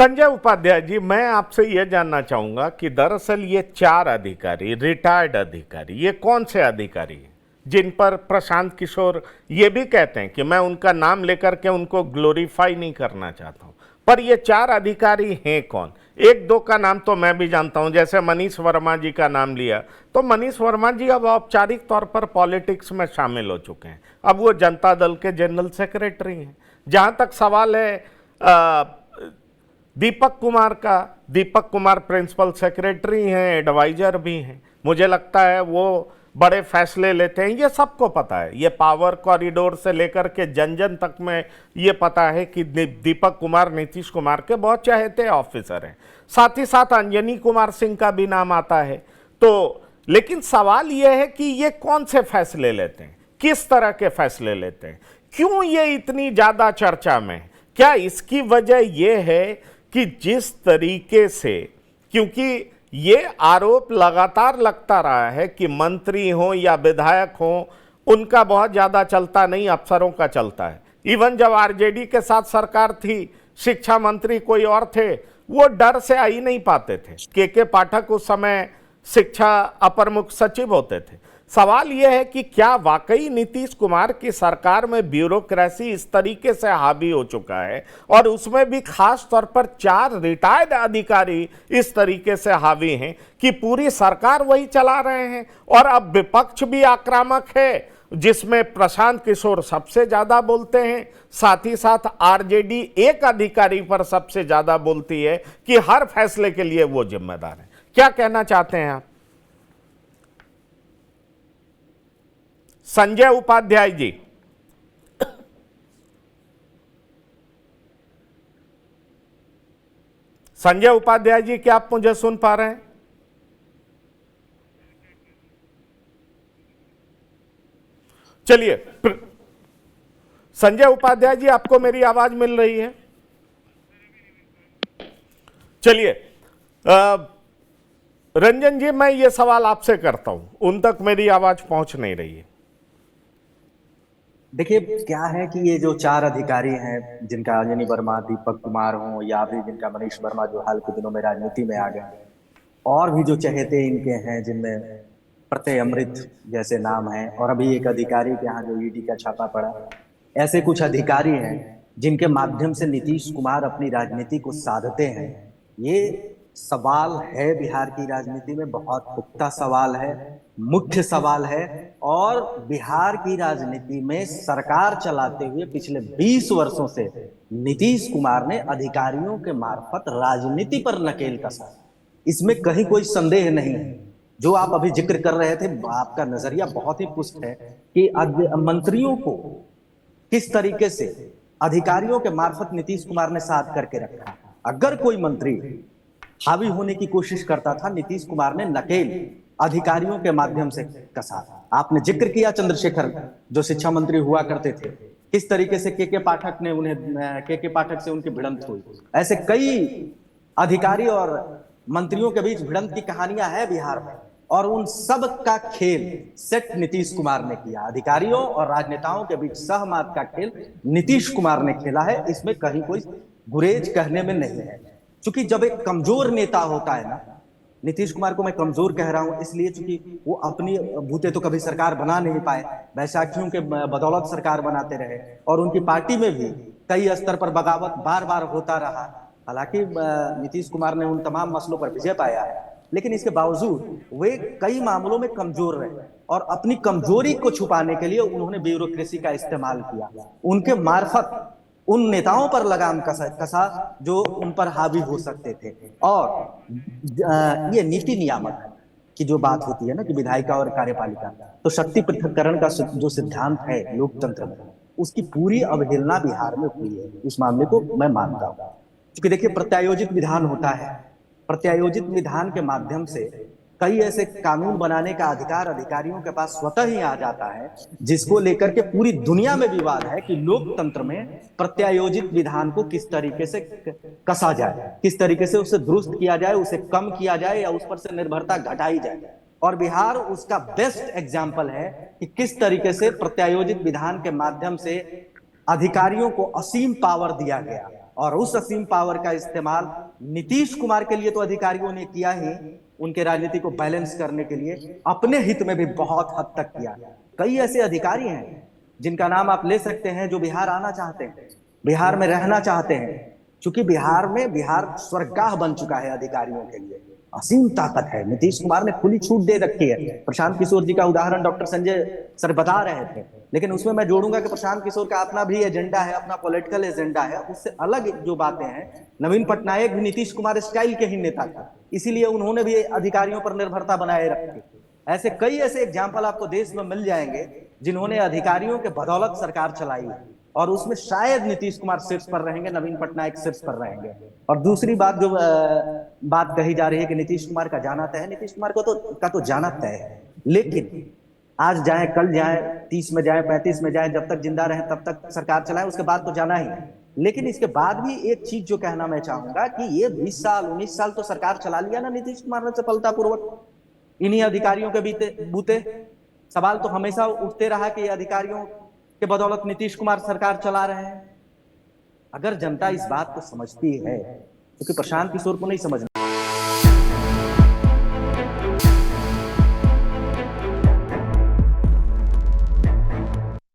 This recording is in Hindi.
संजय उपाध्याय जी, मैं आपसे यह जानना चाहूंगा कि दरअसल ये 4 अधिकारी, रिटायर्ड अधिकारी, ये कौन से अधिकारी हैं जिन पर प्रशांत किशोर ये भी कहते हैं कि मैं उनका नाम लेकर के उनको ग्लोरीफाई नहीं करना चाहता हूं, पर ये 4 अधिकारी हैं कौन? एक दो का नाम तो मैं भी जानता हूं, जैसे मनीष वर्मा जी का नाम लिया, तो मनीष वर्मा जी अब औपचारिक तौर पर पॉलिटिक्स में शामिल हो चुके हैं। अब वो जनता दल के जनरल सेक्रेटरी हैं। जहां तक सवाल है दीपक कुमार का, दीपक कुमार प्रिंसिपल सेक्रेटरी हैं, एडवाइजर भी हैं। मुझे लगता है वो बड़े फैसले लेते हैं, ये सबको पता है। ये पावर कॉरिडोर से लेकर के जन जन तक में ये पता है कि दीपक कुमार नीतीश कुमार के बहुत चहेते ऑफिसर हैं। साथ ही साथ अंजनी कुमार सिंह का भी नाम आता है। तो लेकिन सवाल ये है कि ये कौन से फैसले लेते हैं, किस तरह के फैसले लेते हैं, क्यों ये इतनी ज्यादा चर्चा में? क्या इसकी वजह यह है कि जिस तरीके से, क्योंकि ये आरोप लगातार लगता रहा है कि मंत्री हो या विधायक हो, उनका बहुत ज्यादा चलता नहीं, अफसरों का चलता है। इवन जब आरजेडी के साथ सरकार थी, शिक्षा मंत्री कोई और थे, वो डर से आ ही नहीं पाते थे। के पाठक उस समय शिक्षा अपर मुख्य सचिव होते थे। सवाल यह है कि क्या वाकई नीतीश कुमार की सरकार में ब्यूरोक्रेसी इस तरीके से हावी हो चुका है, और उसमें भी खास तौर पर 4 रिटायर्ड अधिकारी इस तरीके से हावी हैं कि पूरी सरकार वही चला रहे हैं। और अब विपक्ष भी आक्रामक है, जिसमें प्रशांत किशोर सबसे ज्यादा बोलते हैं, साथ ही साथ आरजेडी एक अधिकारी पर सबसे ज्यादा बोलती है कि हर फैसले के लिए वो जिम्मेदार है। क्या कहना चाहते हैं आप संजय उपाध्याय जी? संजय उपाध्याय जी, क्या आप मुझे सुन पा रहे हैं? चलिए, संजय उपाध्याय जी, आपको मेरी आवाज मिल रही है? चलिए, रंजन जी, मैं ये सवाल आपसे करता हूं, उन तक मेरी आवाज पहुंच नहीं रही है। देखिए, क्या है कि ये जो 4 अधिकारी हैं, जिनका अंजनी वर्मा, दीपक कुमार हो या भी जिनका मनीष वर्मा जो हाल के दिनों में राजनीति में आ गए, और भी जो चहेते इनके हैं, जिनमें प्रत्यय अमृत जैसे नाम है, और अभी एक अधिकारी के यहाँ जो ईडी का छापा पड़ा, ऐसे कुछ अधिकारी हैं जिनके माध्यम से नीतीश कुमार अपनी राजनीति को साधते हैं। ये सवाल है, बिहार की राजनीति में बहुत पुख्ता सवाल है, मुख्य सवाल है। और बिहार की राजनीति में सरकार चलाते हुए पिछले 20 वर्षों से नीतीश कुमार ने अधिकारियों के मार्फत राजनीति पर नकेल कसा, इसमें कहीं कोई संदेह नहीं है। जो आप अभी जिक्र कर रहे थे, आपका नजरिया बहुत ही पुष्ट है कि मंत्रियों को किस तरीके से अधिकारियों के मार्फत नीतीश कुमार ने साध करके रखा। अगर कोई मंत्री हावी होने की कोशिश करता था, नीतीश कुमार ने नकेल अधिकारियों के माध्यम से कसा। आपने जिक्र किया चंद्रशेखर, जो शिक्षा मंत्री हुआ करते थे, किस तरीके से के पाठक ने उन्हें, के पाठक से उनकी भिड़ंत हुई। ऐसे कई अधिकारी और मंत्रियों के बीच भिड़ंत की कहानियां हैं बिहार में, और उन सब का खेल सेट नीतीश कुमार ने किया। अधिकारियों और राजनेताओं के बीच सहमत का खेल नीतीश कुमार ने खेला है, इसमें कहीं कोई गुरेज कहने में नहीं है। क्योंकि जब एक कमजोर नेता होता है ना, नीतीश कुमार को मैं कमजोर कह रहा हूं इसलिए क्योंकि वो अपनी बूते तो कभी सरकार बना नहीं पाए, बैसाखियों के बदौलत सरकार बनाते रहे, और उनकी पार्टी में भी कई स्तर पर बगावत बार बार होता रहा। हालांकि नीतीश कुमार ने उन तमाम मसलों पर विजय पाया है, लेकिन इसके बावजूद वे कई मामलों में कमजोर रहे, और अपनी कमजोरी को छुपाने के लिए उन्होंने ब्यूरोक्रेसी का इस्तेमाल किया। उनके मार्फत उन नेताओं पर लगाम कसा जो उन पर हावी हो सकते थे। और ये नीति नियामक की जो बात होती है ना कि विधायिका और कार्यपालिका, तो शक्ति पृथक्करण का जो सिद्धांत है लोकतंत्र में, उसकी पूरी अवहेलना बिहार में हुई है। इस मामले को मैं मानता हूं, क्योंकि देखिए, प्रत्यायोजित विधान होता है। प्रत्यायोजित विधान के माध्यम से कई ऐसे कानून बनाने का अधिकार अधिकारियों के पास स्वतः ही आ जाता है, जिसको लेकर के पूरी दुनिया में विवाद है कि लोकतंत्र में प्रत्यायोजित विधान को किस तरीके से कसा जाए, किस तरीके से उसे दुरुस्त किया जाए, उसे कम किया जाए, या उस पर से निर्भरता घटाई जाए। और बिहार उसका बेस्ट एग्जाम्पल है कि किस तरीके से प्रत्यायोजित विधान के माध्यम से अधिकारियों को असीम पावर दिया गया, और उस असीम पावर का इस्तेमाल नीतीश कुमार के लिए तो अधिकारियों ने किया ही, उनके राजनीति को बैलेंस करने के लिए अपने हित में भी बहुत हद तक किया। कई ऐसे अधिकारी हैं जिनका नाम आप ले सकते हैं जो बिहार आना चाहते हैं, बिहार में रहना चाहते हैं, क्योंकि बिहार स्वर्गगाह बन चुका है अधिकारियों के लिए। असीम ताकत है, नीतीश कुमार ने खुली छूट दे रखी है। प्रशांत किशोर जी का उदाहरण डॉक्टर संजय सर बता रहे थे, लेकिन उसमें मैं जोड़ूंगा कि प्रशांत किशोर का अपना भी एजेंडा है, अपना पॉलिटिकल एजेंडा है। उससे अलग जो बातें हैं, नवीन पटनायक भी नीतीश कुमार स्टाइल के ही नेता था, इसीलिए उन्होंने भी अधिकारियों पर निर्भरता बनाए रखी। ऐसे कई ऐसे एग्जाम्पल आपको देश में मिल जाएंगे जिन्होंने अधिकारियों के बदौलत सरकार चलाई है, और उसमें शायद नीतीश कुमार शीर्ष पर रहेंगे, नवीन पटनायक शीर्ष पर रहेंगे। और दूसरी बात जो बात कही जा रही है कि नीतीश कुमार का जाना तय है, नीतीश कुमार का तो जाना तय है, लेकिन आज जाए कल जाए, 30 में जाए 35 में जाए, जब तक जिंदा रहे तब तक सरकार चलाए, उसके बाद तो जाना ही है। लेकिन इसके बाद भी एक चीज जो कहना मैं चाहूंगा कि ये 20 साल 19 साल तो सरकार चला लिया ना नीतीश कुमार ने सफलतापूर्वक, इन्हीं अधिकारियों के बूते। सवाल तो हमेशा उठते रहा कि ये अधिकारियों के बदौलत नीतीश कुमार सरकार चला रहे हैं। अगर जनता इस बात को समझती है, क्योंकि प्रशांत किशोर को नहीं समझना।